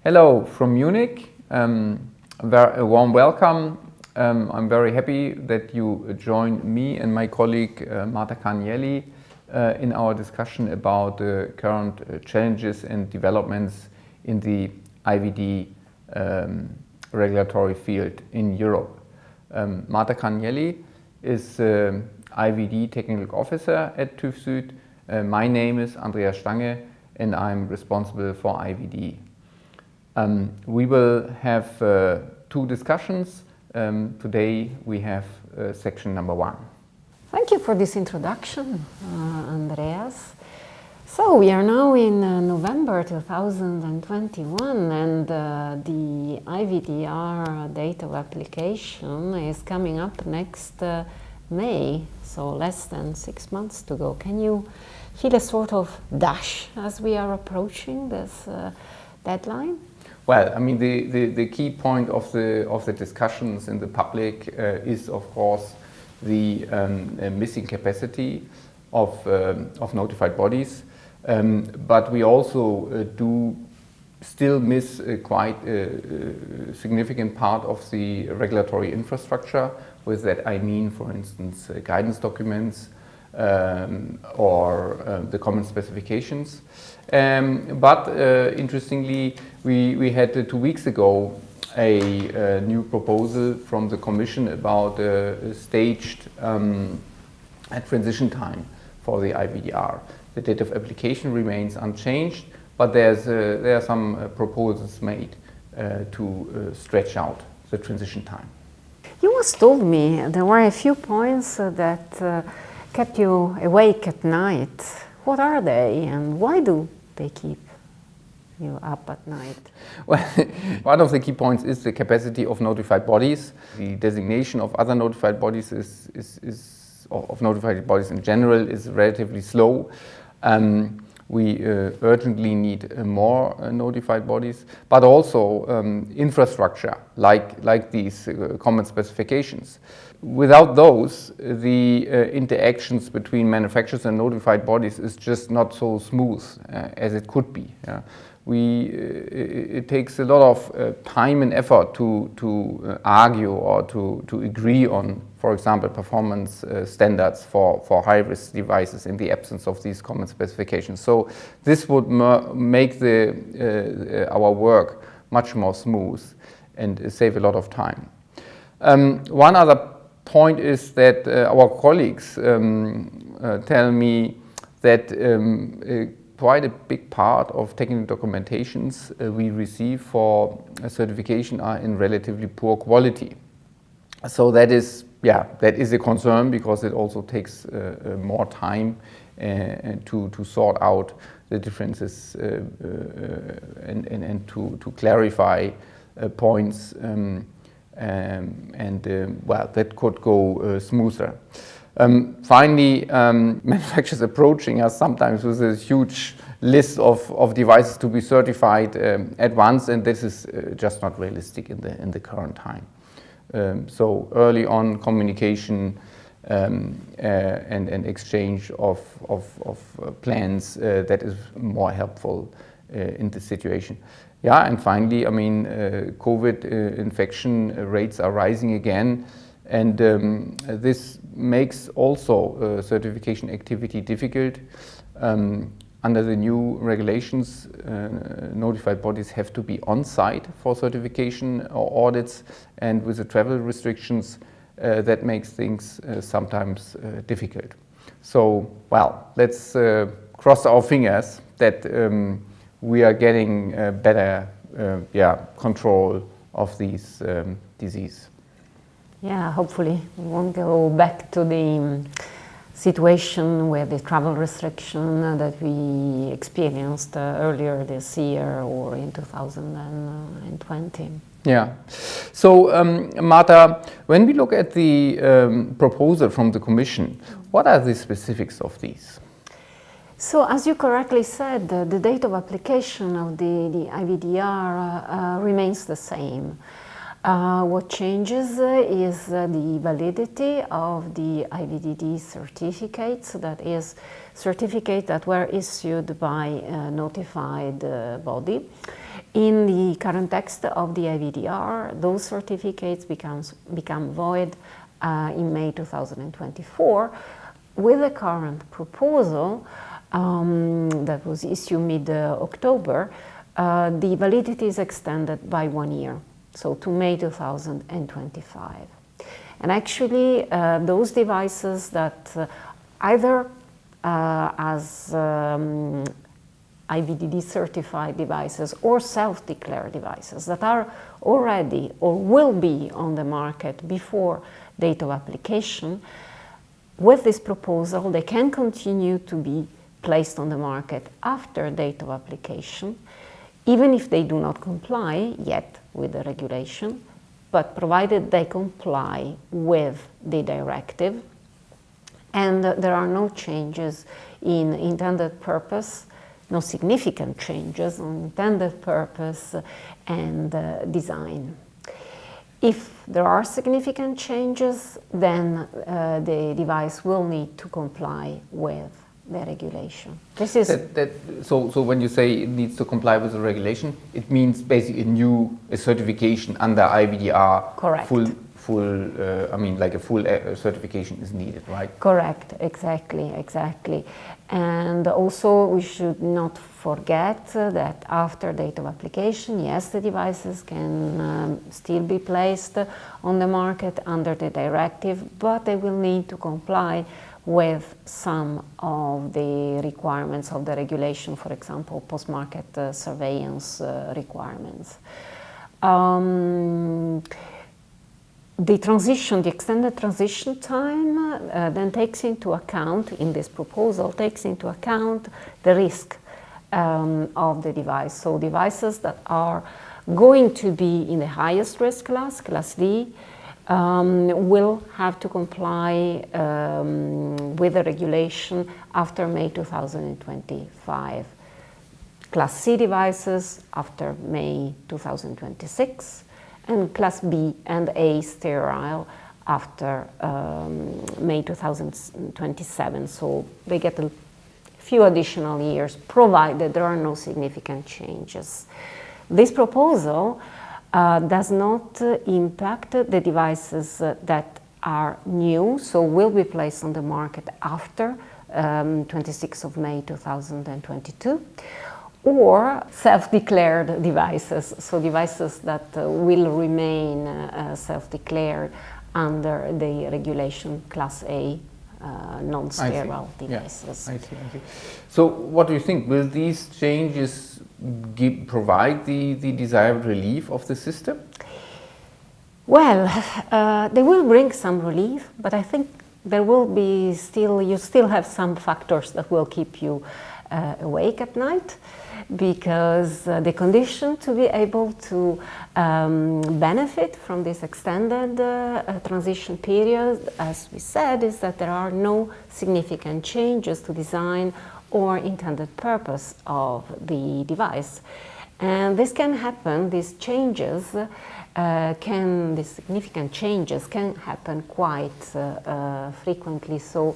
Hello from Munich. A warm welcome. I'm very happy that you joined me and my colleague Marta Carnielli in our discussion about the current challenges and developments in the IVD regulatory field in Europe. Marta Carnielli is IVD Technical Officer at TÜV Süd. My name is Andreas Stange and I'm responsible for IVD. We will have two discussions. Today we have section number 1. Thank you for this introduction, Andreas. So we are now in November 2021 and the IVDR data application is coming up next May, so less than 6 months to go. Can you feel a sort of dash as we are approaching this deadline? Well, I mean, the key point of the discussions in the public is, of course, the missing capacity of notified bodies, but we also do still miss quite a significant part of the regulatory infrastructure. With that, I mean, for instance, guidance documents or the common specifications. But interestingly, we had 2 weeks ago a new proposal from the Commission about a staged transition time for the IVDR. The date of application remains unchanged, but there are some proposals made to stretch out the transition time. You once told me there were a few points that kept you awake at night. What are they and why do they keep you up at night? Well, one of the key points is the capacity of notified bodies. The designation of other notified bodies of notified bodies in general is relatively slow. We urgently need more notified bodies, but also infrastructure like these common specifications. Without those, the interactions between manufacturers and notified bodies is just not so smooth as it could be. Yeah. It takes a lot of time and effort to argue or to agree on, for example, performance standards for high-risk devices in the absence of these common specifications. So this would make our work much more smooth and save a lot of time. One other point is that our colleagues tell me that quite a big part of technical documentations we receive for certification are in relatively poor quality. So that is a concern because it also takes more time to sort out the differences and to clarify points well, that could go smoother. Finally, manufacturers approaching us sometimes with a huge list of devices to be certified at once, and this is just not realistic in the current time. So early on communication and exchange of plans that is more helpful in this situation. Yeah, and finally, I mean, COVID infection rates are rising again. And this makes also certification activity difficult. Under the new regulations, notified bodies have to be on site for certification or audits, and with the travel restrictions, that makes things sometimes difficult. So, well, let's cross our fingers that we are getting better control of these disease. Yeah, hopefully we won't go back to the situation with the travel restriction that we experienced earlier this year or in 2020. Yeah. So, Marta, when we look at the proposal from the Commission, what are the specifics of these? So, as you correctly said, the date of application of the IVDR remains the same. What changes is the validity of the IVDD certificates, that is, certificates that were issued by a notified body. In the current text of the IVDR, those certificates become void in May 2024. With the current proposal that was issued mid-October, the validity is extended by 1 year, so to May 2025. And actually, those devices that either as IVDD certified devices or self-declared devices that are already or will be on the market before date of application, with this proposal they can continue to be placed on the market after date of application, even if they do not comply yet with the regulation, but provided they comply with the directive and there are no changes in intended purpose, no significant changes on intended purpose and design. If there are significant changes, then the device will need to comply with the regulation. This is so when you say it needs to comply with the regulation, it means basically a certification under IVDR. Correct. Like a full certification is needed, right? Correct, exactly. And also we should not forget that after date of application, yes, the devices can still be placed on the market under the directive, but they will need to comply with some of the requirements of the regulation, for example, post-market surveillance requirements. The extended transition time then takes into account, in this proposal, the risk of the device. So devices that are going to be in the highest risk class, class D, will have to comply with the regulation after May 2025. Class C devices after May 2026. And class B and A sterile after May 2027. So they get a few additional years, provided there are no significant changes. This proposal does not impact the devices that are new, so will be placed on the market after 26th of May 2022. Or self-declared devices, so devices that will remain self-declared under the regulation Class A non-sterile devices. Yeah, I see. So what do you think? Will these changes provide the desired relief of the system? Well, they will bring some relief, but I think there will be you still have some factors that will keep you awake at night, because the condition to be able to benefit from this extended transition period, as we said, is that there are no significant changes to design or intended purpose of the device. And this can happen, these significant changes can happen quite frequently. So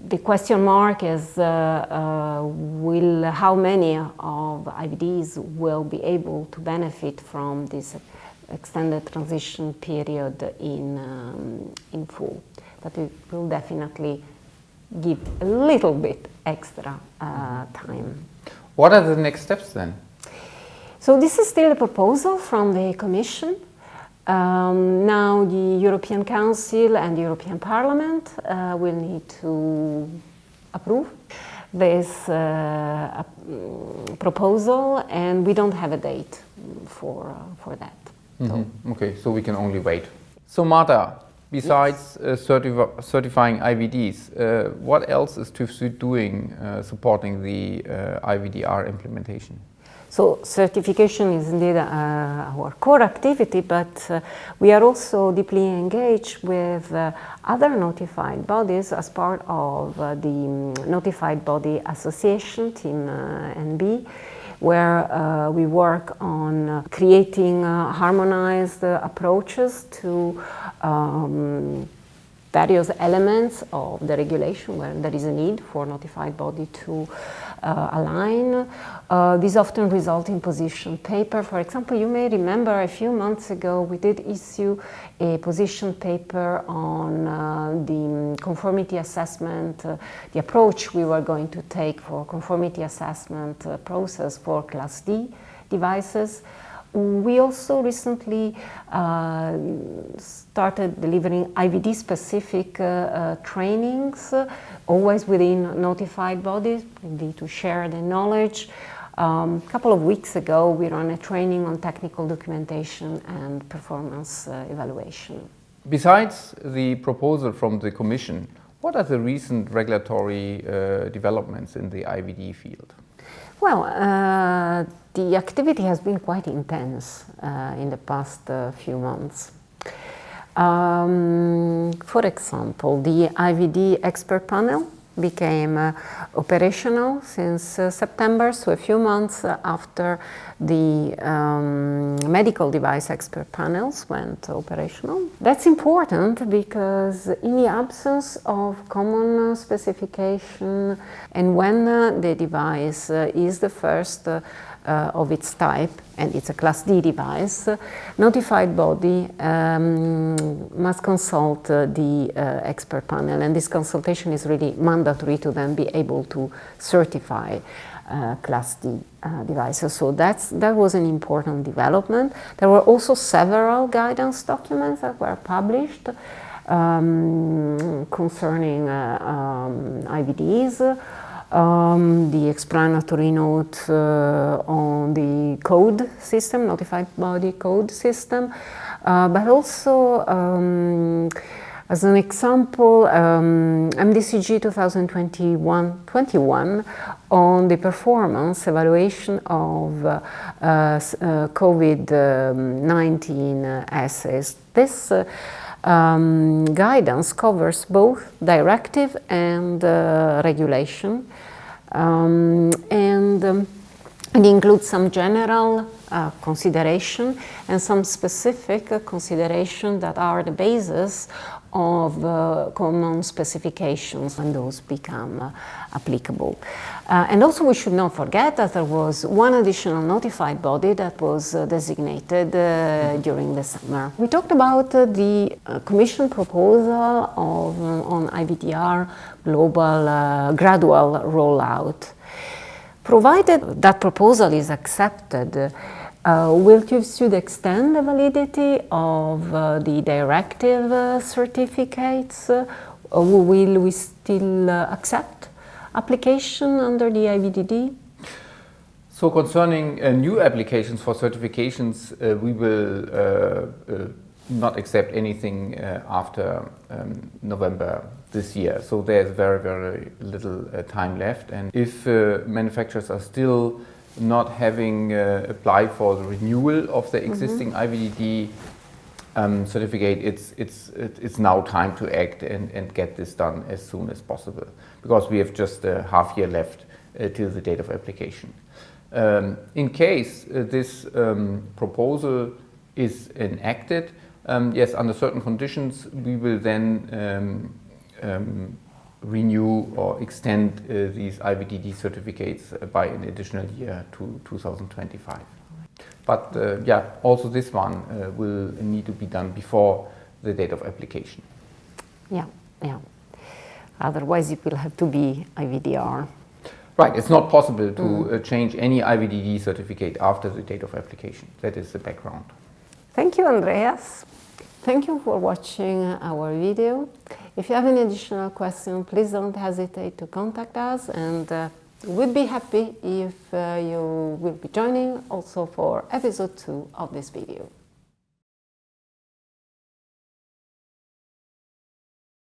the question mark is how many of IVDs will be able to benefit from this extended transition period in full. But it will definitely give a little bit extra time. What are the next steps then? So this is still a proposal from the Commission. Now the European Council and the European Parliament will need to approve this proposal, and we don't have a date for that. Mm-hmm. Okay, so we can only wait. So Marta, besides certifying IVDs, what else is TÜV doing supporting the IVDR implementation? So certification is indeed our core activity, but we are also deeply engaged with other notified bodies as part of the Notified Body Association, Team NB, where we work on creating harmonized approaches to various elements of the regulation where there is a need for notified body to align. These often result in position paper. For example, you may remember a few months ago we did issue a position paper on the conformity assessment, the approach we were going to take for conformity assessment process for Class D devices. We also recently started delivering IVD-specific trainings, always within notified bodies, maybe to share the knowledge. A couple of weeks ago, we ran a training on technical documentation and performance evaluation. Besides the proposal from the Commission, what are the recent regulatory developments in the IVD field? Well, the activity has been quite intense in the past few months. For example, the IVD expert panel became operational since September, so a few months after the medical device expert panels went operational. That's important because in the absence of common specification and when the device is the first of its type, and it's a Class D device, notified body must consult the expert panel, and this consultation is really mandatory to then be able to certify Class D devices. So that was an important development. There were also several guidance documents that were published concerning IVDs. The explanatory note on the code system, notified body code system, but also as an example, MDCG 2021 on the performance evaluation of COVID-19 assays. This guidance covers both directive and regulation, and it includes some general consideration and some specific consideration that are the basis of common specifications when those become applicable. And also we should not forget that there was one additional notified body that was designated during the summer. We talked about the Commission proposal on IVDR global gradual rollout. Provided that proposal is accepted, will TÜV extend the validity of the directive certificates? Will we still accept application under the IVDD? So concerning new applications for certifications, we will not accept anything after November this year. So there's very, very little time left. And if manufacturers are still not having applied for the renewal of the existing IVDD certificate, it's now time to act and get this done as soon as possible, because we have just a half year left till the date of application. In case this proposal is enacted, yes, under certain conditions, we will then renew or extend these IVDD certificates by an additional year to 2025. But yeah, also this one will need to be done before the date of application. Yeah. Otherwise it will have to be IVDR. Right, it's not possible to change any IVDD certificate after the date of application. That is the background. Thank you, Andreas. Thank you for watching our video. If you have any additional questions, please don't hesitate to contact us, and we'd be happy if you will be joining also for episode 2 of this video.